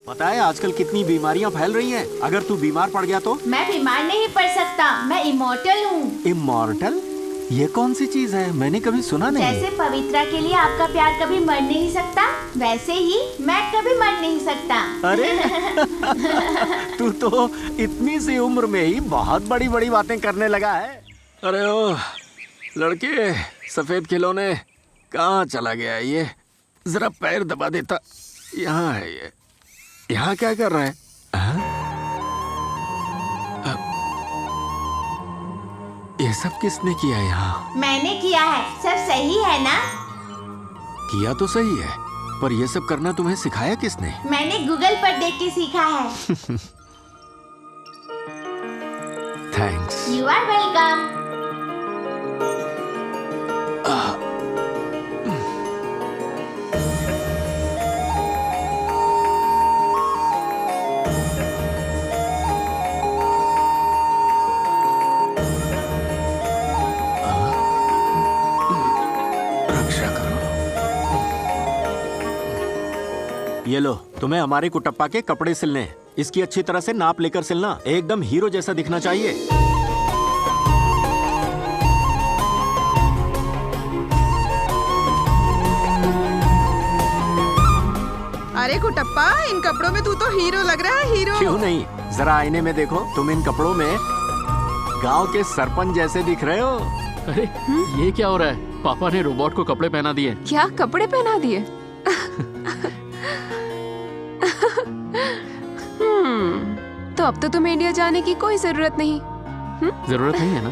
पता है आजकल कितनी बीमारियां फैल रही हैं। अगर तू बीमार पड़ गया तो? मैं बीमार नहीं पड़ सकता, मैं इमॉर्टल हूँ। इमॉर्टल? ये कौन सी चीज है? मैंने कभी सुना नहीं। जैसे पवित्रा के लिए आपका प्यार कभी मर नहीं सकता, वैसे ही मैं कभी मर नहीं सकता। अरे तू तो इतनी सी उम्र में ही बहुत बड़ी बड़ी बातें करने लगा है। अरे ओ लड़के, सफेद खिलौने कहाँ चला गया है ये? जरा पैर दबा देता। यहाँ है ये। यहाँ क्या कर रहा है? ये सब किसने किया यहाँ? मैंने किया है, सब सही है ना? किया तो सही है, पर ये सब करना तुम्हें सिखाया किसने? मैंने गूगल पर देख के सीखा है। थैंक्स। You are welcome. रक्षा करो। ये लो, तुम्हें हमारे कुटप्पा के कपड़े सिलने हैं। इसकी अच्छी तरह से नाप लेकर सिलना, एकदम हीरो जैसा दिखना चाहिए। अरे कुटप्पा, इन कपड़ों में तू तो हीरो लग रहा है, हीरो। क्यों नहीं? जरा आईने में देखो, तुम इन कपड़ों में गांव के सरपंच जैसे दिख रहे हो। अरे ये क्या हो रहा है? पापा ने रोबोट को कपड़े पहना दिए। क्या कपड़े पहना दिए? तो अब तो तुम्हें इंडिया जाने की कोई जरूरत नहीं। जरूरत नहीं है ना?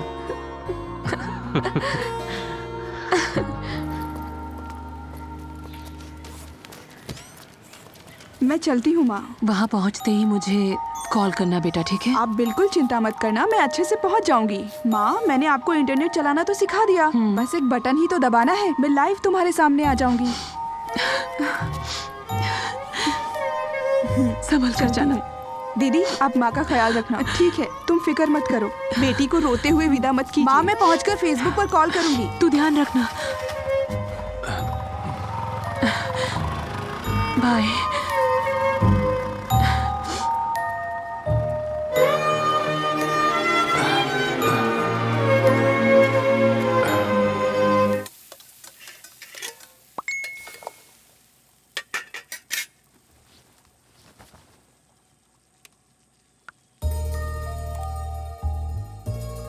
मैं चलती हूँ माँ। वहाँ पहुँचते ही मुझे कॉल करना बेटा, ठीक है? आप बिल्कुल चिंता मत करना, मैं अच्छे से पहुँच जाऊंगी। माँ, मैंने आपको इंटरनेट चलाना तो सिखा दिया, बस एक बटन ही तो दबाना है, मैं लाइव तुम्हारे सामने आ जाऊंगी। संभल कर जाना। दीदी, आप माँ का ख्याल रखना। ठीक है, तुम फिक्र मत करो। बेटी को रोते हुए विदा मत कीजिए। माँ, मैं पहुँचकर फेसबुक पर कॉल करूंगी। तू ध्यान रखना। बाय।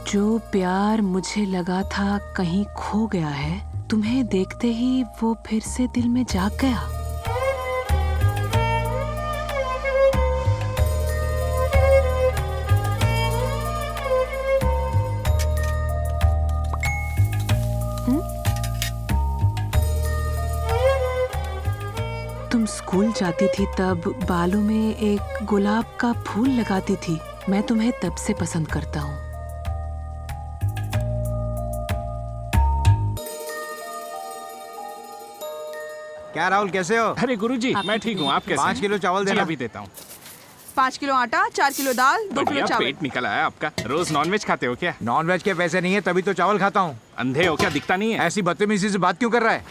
जो प्यार मुझे लगा था कहीं खो गया है, तुम्हें देखते ही वो फिर से दिल में जाग गया। तुम स्कूल जाती थी तब बालों में एक गुलाब का फूल लगाती थी। मैं तुम्हें तब से पसंद करता हूँ। क्या राहुल, कैसे हो? अरे गुरुजी, मैं ठीक हूँ, आप कैसे? 5 किलो चावल देना। अभी देता हूँ। 5 किलो आटा, 4 किलो दाल, 2 किलो बढ़िया चावल। पेट निकल आया आपका। रोज नॉनवेज खाते हो क्या? नॉनवेज के पैसे नहीं है तभी तो चावल खाता हूँ। अंधे हो क्या? दिखता नहीं है? ऐसी बदतमीजी से बात क्यों कर रहा है?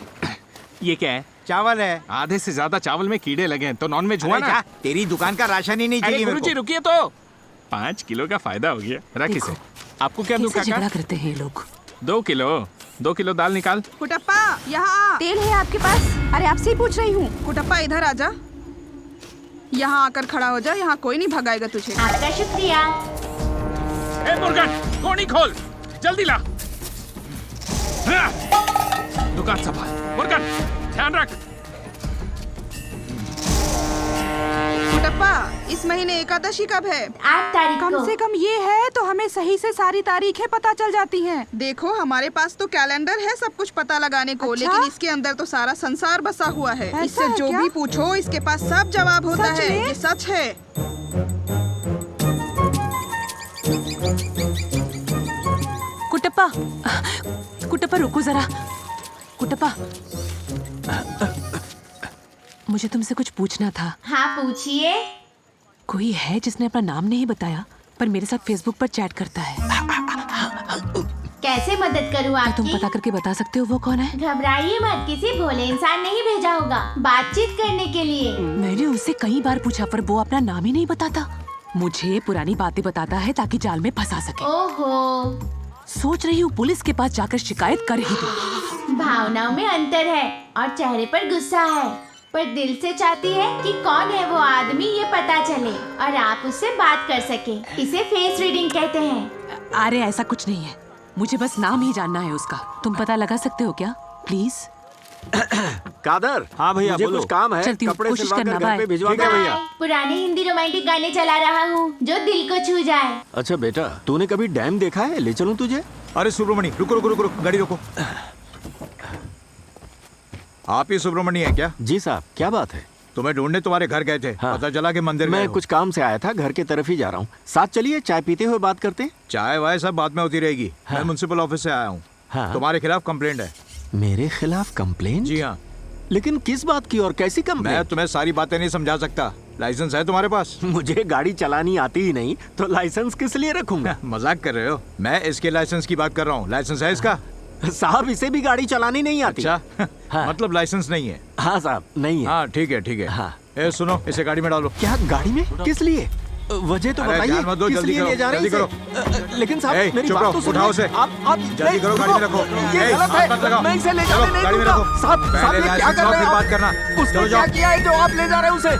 ये क्या है? चावल है। आधे से ज्यादा चावल में कीड़े लगे हैं, तो नॉनवेज हुआ अरे ना? जा, तेरी दुकान का राशन ही नहीं अरे चाहिए मेरे गुरुजी को। रुकिए तो। 5 किलो का फायदा हो गया। रख देखो, इसे। आपको क्या दूं कैसे काका? झगड़ा करते हैं ये लोग। 2 किलो दाल निकाल। कुटप्पा, यहाँ आ। तेल है आपके पास? अरे आपसे ही पूछ रही हूँ। कुटप्पा, इधर आजा। यहाँ आकर खड़ा हो जा, यहाँ कोई नहीं भगाएगा तुझे। आपका शुक्रिया। ए मुर्गन, कोनी खोल, जल्दी ला। हाँ! दुकान संभाल। मुर्गन, ध्यान रख। कुटप्पा, इस महीने एकादशी कब है? 8 तारीख को। कम से कम ये है तो हमें सही से सारी तारीखें पता चल जाती हैं। देखो, हमारे पास तो कैलेंडर है सब कुछ पता लगाने को। अच्छा? लेकिन इसके अंदर तो सारा संसार बसा हुआ है। ऐसा इससे है जो क्या? भी पूछो इसके पास सब जवाब होता सच है। में? ये सच है। कुटप्पा, कुटप्पा रुको जरा। कुटप्पा, मुझे तुमसे कुछ पूछना था। हाँ पूछिए। कोई है जिसने अपना नाम नहीं बताया पर मेरे साथ फेसबुक पर चैट करता है। कैसे मदद करूँ क्या तुम आपकी? पता करके बता सकते हो वो कौन है? घबराइए मत, किसी भोले इंसान ने ही भेजा होगा बातचीत करने के लिए। मैंने उनसे कई बार पूछा पर वो अपना नाम ही नहीं बताता। मुझे पुरानी बातें बताता है ताकि जाल में फंसा सके। ओहो, सोच रही हूँ पुलिस के पास जाकर शिकायत कर ही दूँ। भावनाओं में अंतर है और चेहरे पर गुस्सा है, पर दिल से चाहती है कि कौन है वो आदमी ये पता चले और आप उससे बात कर सके। इसे फेस रीडिंग कहते हैं। अरे ऐसा कुछ नहीं है, मुझे बस नाम ही जानना है उसका। तुम पता लगा सकते हो क्या प्लीज? कादर, हाँ भैया, मुझे बोलो। कुछ काम है, चलती हूँ, कपड़े कोशिश सिलवा कर करना, घर बाय। पे भिजवा ठीक है के। भैया। पुराने हिंदी रोमांटिक गाने चला रहा हूँ जो दिल को छू जाए। अच्छा बेटा, तूने कभी डैम देखा है? ले चलूं तुझे? अरे सुब्रमणि, रुको रुको रुको रुको, गाड़ी रोको। आप ही सुब्रमणि है क्या? जी साहब, क्या बात है? तुम्हें ढूंढने तुम्हारे घर गए थे। हाँ। पता चला कि मंदिर गए मैं हो। कुछ काम से आया था, घर की तरफ ही जा रहा हूँ। साथ चलिए, चाय पीते हुए बात करते हैं। चाय वाय सब बाद में होती रहेगी। हाँ। मैं म्युनिसिपल ऑफिस से आया हूँ। हाँ। तुम्हारे खिलाफ कंप्लेंट है। मेरे खिलाफ कंप्लेन? जी हाँ। लेकिन किस बात की और कैसी मैं कंप्लेन? तुम्हें सारी बातें नहीं समझा सकता। लाइसेंस है तुम्हारे पास? मुझे गाड़ी चलानी आती ही नहीं, तो लाइसेंस किस लिए रखूंगा? मजाक कर रहे हो? मैं इसके लाइसेंस की बात कर रहा हूँ। लाइसेंस है इसका? साहब, इसे भी गाड़ी चलानी नहीं आती। अच्छा। हाँ। मतलब लाइसेंस नहीं है? हाँ साहब, नहीं है। हाँ ठीक है ठीक है। हाँ। ए सुनो, इसे गाड़ी में डालो। क्या गाड़ी में? किस लिए? वजह तो अरे बताइए, ध्यान मत दो, किस जल्दी लिए करो, ले जा रहे हैं जल्दी इसे? लेकिन साहब, ए, मेरी चुप बात रहो, तो सुनिए। उठाओ उसे। आप जल्दी करो, गाड़ी में रखो। ये ए, गलत हाथ मत है। लगाओ। मैं इसे ले चलो, जाने नहीं गाड़ी में दूंगा। रखो। साहब, पहले साहब, ये क्या लाइसेंस कर लो, रहे फिर हैं बात आप? करना। उसने चलो क्या जाओ। किया है जो आप ले जा रहे हैं उसे?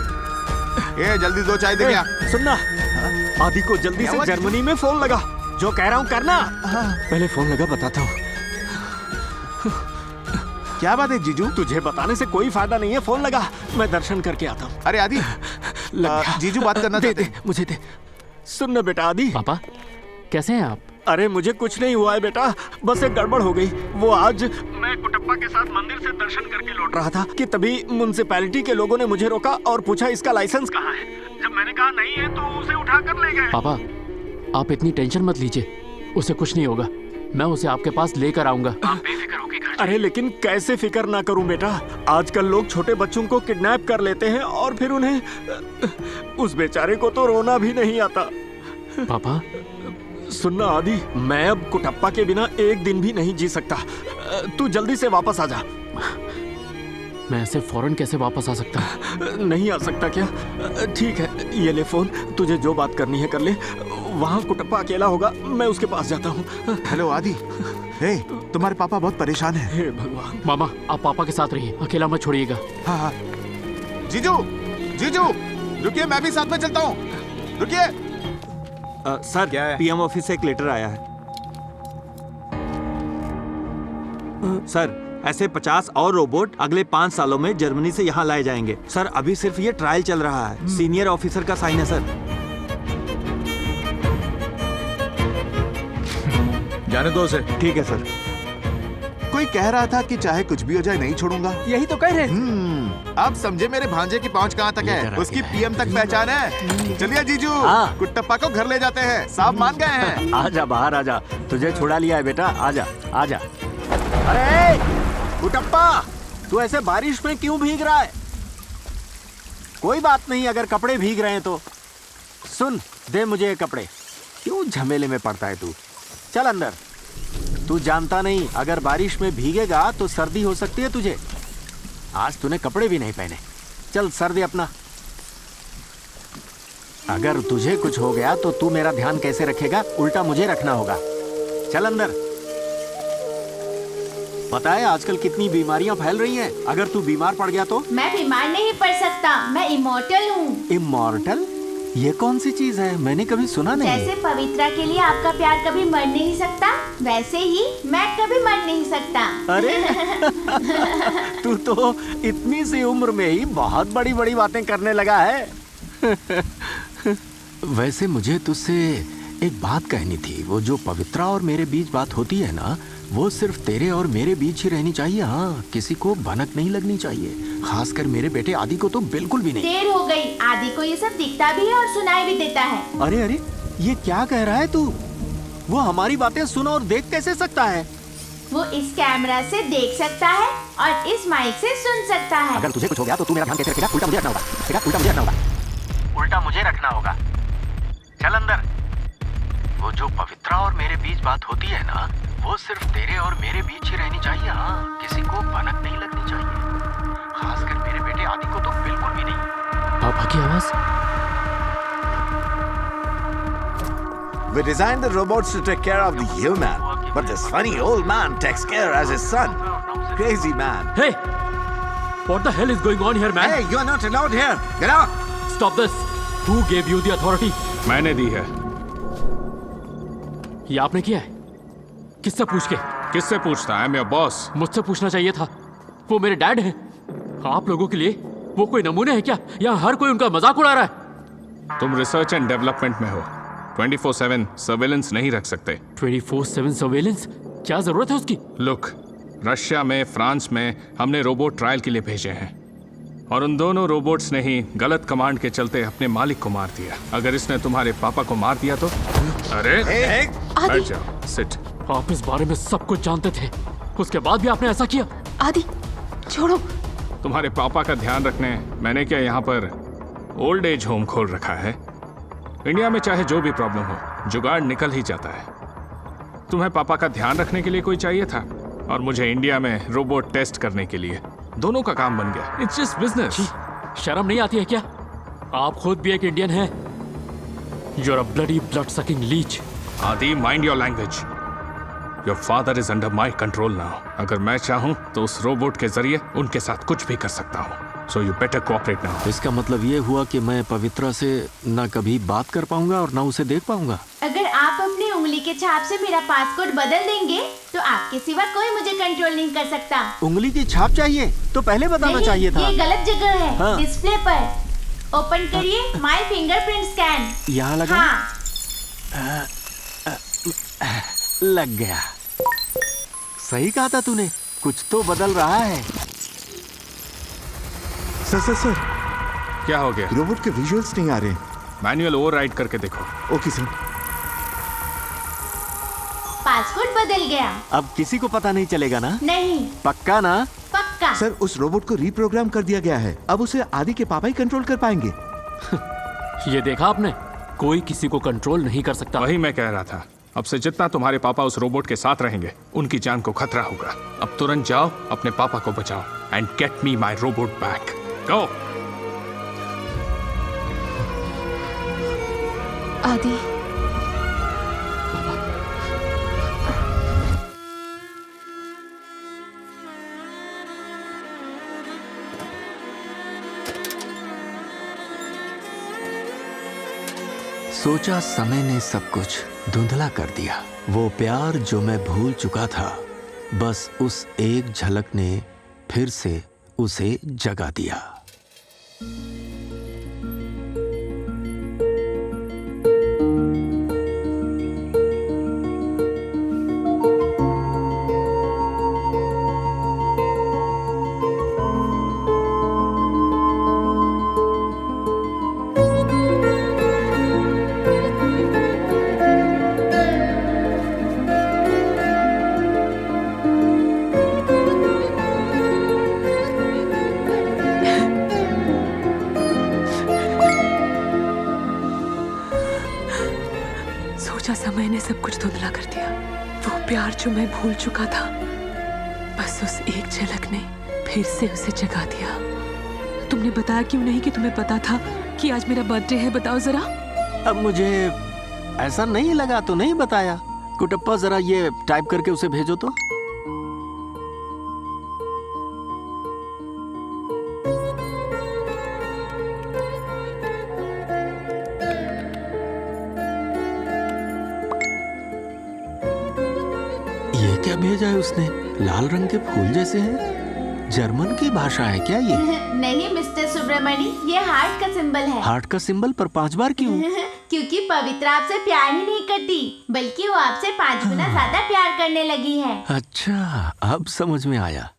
ए जल्दी दो चाय दे ए, गया। सुनना, आदि को जल्दी से जर्मनी में फोन लगा। जो कह रहा हूँ करना। पहले फोन लगा, बताता हूँ। क्या बात है जीजू? तुझे बताने से कोई फायदा नहीं है, फोन लगा, मैं दर्शन करके आता हूँ। अरे आदि, लग गया। जीजू बात करना दे चाहते दे, मुझे दे। सुन ना बेटा आदि। पापा कैसे हैं आप? अरे मुझे कुछ नहीं हुआ है बेटा, बस एक गड़बड़ हो गई। वो आज मैं कुटप्पा के साथ मंदिर से दर्शन करके लौट रहा था कि तभी म्युनिसिपैलिटी के लोगों ने मुझे रोका और पूछा इसका लाइसेंस कहाँ है। जब मैंने कहा नहीं है तो उसे उठा कर ले गए। पापा आप इतनी टेंशन मत लीजिए, उसे कुछ नहीं होगा। मैं उसे आपके पास लेकर आऊंगा। आप बेफिक्र होके घर। अरे लेकिन कैसे फिक्र ना करूं बेटा, आजकल लोग छोटे बच्चों को किडनैप कर लेते हैं और फिर उन्हें, उस बेचारे को तो रोना भी नहीं आता। पापा सुनना आदि, मैं अब कुटप्पा के बिना एक दिन भी नहीं जी सकता। तू जल्दी से वापस आ जा। मैं ऐसे फौरन कैसे वापस आ सकता? नहीं आ सकता क्या? ठीक है, ये ले फोन, तुझे जो बात करनी है कर ले। वहाँ कुटप्पा अकेला होगा, मैं उसके पास जाता हूँ। हेलो आदि, हे तुम्हारे पापा बहुत परेशान हैं। हे भगवान। मामा आप पापा के साथ रहिए, अकेला मत छोड़िएगा। हाँ हाँ। जीजू, जीजू, रुकिए, मैं भी साथ में चलता हूँ। रुकिए। सर, क्या है? पीएम ऑफिस से एक लेटर आया है। सर, ऐसे 50 और रोबोट अगले 5 सालों में जर्मनी से यहाँ लाए जाएंगे। सर, अभी सिर्फ ये ट्रायल चल रहा है। सीनियर ऑफिसर का साइन है सर। जाने दो उसे। ठीक है सर। कोई कह रहा था कि चाहे कुछ भी हो जाए नहीं छोड़ूंगा। यही तो कह रहे हैं। आप समझे मेरे भांजे की पहुंच कहाँ तक लेकर है? आ उसकी गया है। पीएम तक पहचान है। चलिए जीजू, हाँ। कुट्टप्पा को घर ले जाते हैं। साहब मान गए हैं। आजा बाहर आजा, तुझे छुड़ा लिया है बेटा, आजा आजा। अरे कुटप्पा, तू ऐसे बारिश में क्यों भीग रहा है? कोई बात नहीं अगर कपड़े भीग रहे हैं तो। सुन, दे मुझे ये कपड़े। क्यों झमेले में पड़ता है तू? चल अंदर। तू जानता नहीं, अगर बारिश में भीगेगा तो सर्दी हो सकती है तुझे। आज तूने कपड़े भी नहीं पहने। चल सर दे अपना। अगर तुझे कुछ हो गया तो तू मेरा ध्यान कैसे रखेगा? उल्टा मुझे रखना होगा। चल अंदर। पता है आजकल कितनी बीमारियां फैल रही हैं। अगर तू बीमार पड़ गया तो? मैं बीमार नहीं पड़ सकता, मैं इमोर्टल हूँ। इमॉर्टल? ये कौन सी चीज है? मैंने कभी सुना नहीं। जैसे पवित्रा के लिए आपका प्यार कभी मर नहीं सकता, वैसे ही मैं कभी मर नहीं सकता। अरे तू तो इतनी सी उम्र में ही बहुत बड़ी बड़ी बातें करने लगा है। वैसे मुझे तुझसे एक बात कहनी थी। वो जो पवित्रा और मेरे बीच बात होती है ना, वो सिर्फ तेरे और मेरे बीच ही रहनी चाहिए। हाँ, किसी को भनक नहीं लगनी चाहिए, खासकर मेरे बेटे आदि को तो बिल्कुल भी नहीं। देर हो गई, आदि को ये सब दिखता भी है और सुनाई भी देता है। अरे अरे, ये क्या कह रहा है तू? वो हमारी बातें सुन और देख कैसे सकता है? वो इस कैमरा से देख सकता है और इस माइक से सुन सकता है। अगर तुझे कुछ हो गया तो तू मेरा ध्यान कैसे रखेगा? उल्टा मुझे रखना होगा। ठीक है? उल्टा मुझे रखना होगा। उल्टा मुझे रखना होगा। चल अंदर। वो जो पवित्रा और मेरे बीच बात होती है ना, वो सिर्फ तेरे और मेरे बीच ही रहनी चाहिए। हाँ, किसी को भनक नहीं लगनी चाहिए, खासकर मेरे बेटे आदि को तो बिल्कुल भी नहीं। पापा की आवाज। We designed the robots to take care of the human, but this funny old man takes care as his son. Crazy man. Hey, what the hell is going on here, man? Hey, you are not allowed here. Get out. Stop this. Who gave you the authority? मैंने दी है। ये आपने किया है? किससे पूछ के? किससे पूछता? I am your boss. मुझसे पूछना चाहिए था। वो मेरे डैड हैं। आप लोगों के लिए वो कोई नमूने हैं क्या? यहाँ हर कोई उनका मजाक उड़ा रहा है। तुम रिसर्च एंड डेवलपमेंट में हो, 24/7 सर्वेलेंस नहीं रख सकते। 24/7 सर्वेलेंस? क्या जरूरत है उसकी? लुक, रशिया में, फ्रांस में हमने रोबोट ट्रायल के लिए भेजे हैं और उन दोनों रोबोट्स ने ही गलत कमांड के चलते अपने मालिक को मार दिया। अगर इसने तुम्हारे पापा को मार दिया तो? अरे बैठ जाओ, सिट। आप इस बारे में सब कुछ जानते थे, उसके बाद भी आपने ऐसा किया? आदि छोड़ो। तुम्हारे पापा का ध्यान रखने मैंने क्या यहाँ पर ओल्ड एज होम खोल रखा है? इंडिया में चाहे जो भी प्रॉब्लम हो, जुगाड़ निकल ही जाता है। तुम्हें पापा का ध्यान रखने के लिए कोई चाहिए था और मुझे इंडिया में रोबोट टेस्ट करने के लिए। दोनों का काम बन गया। It's just business. शर्म नहीं आती है क्या? आप खुद भी एक इंडियन हैं। You are a bloody blood sucking leech. Aadi, mind your language. Your father is under my control now. अगर मैं चाहूँ तो उस रोबोट के जरिए उनके साथ कुछ भी कर सकता हूँ। So you better cooperate now. इसका मतलब ये हुआ कि मैं पवित्रा से न कभी बात कर पाऊंगा और न उसे देख पाऊंगा। अगर आप अपनी उंगली के छाप से मेरा पासपोर्ट बदल देंगे तो आपके सिवा कोई मुझे कंट्रोल नहीं कर सकता। उंगली की छाप चाहिए तो पहले बताना चाहिए था। ये गलत जगह है। हाँ। डिस्प्ले पर ओपन करिए माय फिंगरप्रिंट स्कैन। यहाँ लगा? हाँ। लग गया। सही कहा था तूने, कुछ तो बदल रहा है। सर क्या हो गया? रोबोट के विजुअल्स नहीं आ रहे। मैनुअल ओवरराइड करके देखो। Okay sir. पासपोर्ट बदल गया। अब किसी को पता नहीं चलेगा ना? नहीं। पक्का ना? पक्का। सर, उस रोबोट को रीप्रोग्राम कर दिया गया है। अब उसे आदि के पापा ही कंट्रोल कर पाएंगे। ये देखा आपने? कोई किसी को कंट्रोल नहीं कर सकता। वही मैं कह रहा था। अब से जितना तुम्हारे पापा उस रोबोट के साथ रहेंगे, उनकी जान को खतरा होगा। अब तुरंत जाओ, अपने पापा को बचाओ and get me my robot back. Go. Aadi, सोचा समय ने सब कुछ धुंधला कर दिया। वो प्यार जो मैं भूल चुका था, बस उस एक झलक ने फिर से उसे जगा दिया। समय ने सब कुछ धुंधला कर दिया। वो प्यार जो मैं भूल चुका था, बस उस एक झलक ने फिर से उसे जगा दिया। तुमने बताया क्यों नहीं कि तुम्हें पता था कि आज मेरा बर्थडे है? बताओ जरा। अब मुझे ऐसा नहीं लगा तो नहीं बताया। कुटप्पा, जरा ये टाइप करके उसे भेजो तो। क्या भेजा है उसने? लाल रंग के फूल जैसे हैं। जर्मन की भाषा है क्या ये? नहीं मिस्टर सुब्रमणी, ये हार्ट का सिंबल है। हार्ट का सिंबल पर 5 बार क्यों? क्योंकि पवित्रा आपसे प्यार ही नहीं करती, बल्कि वो आपसे 5 गुना ज्यादा प्यार करने लगी है। अच्छा, अब समझ में आया।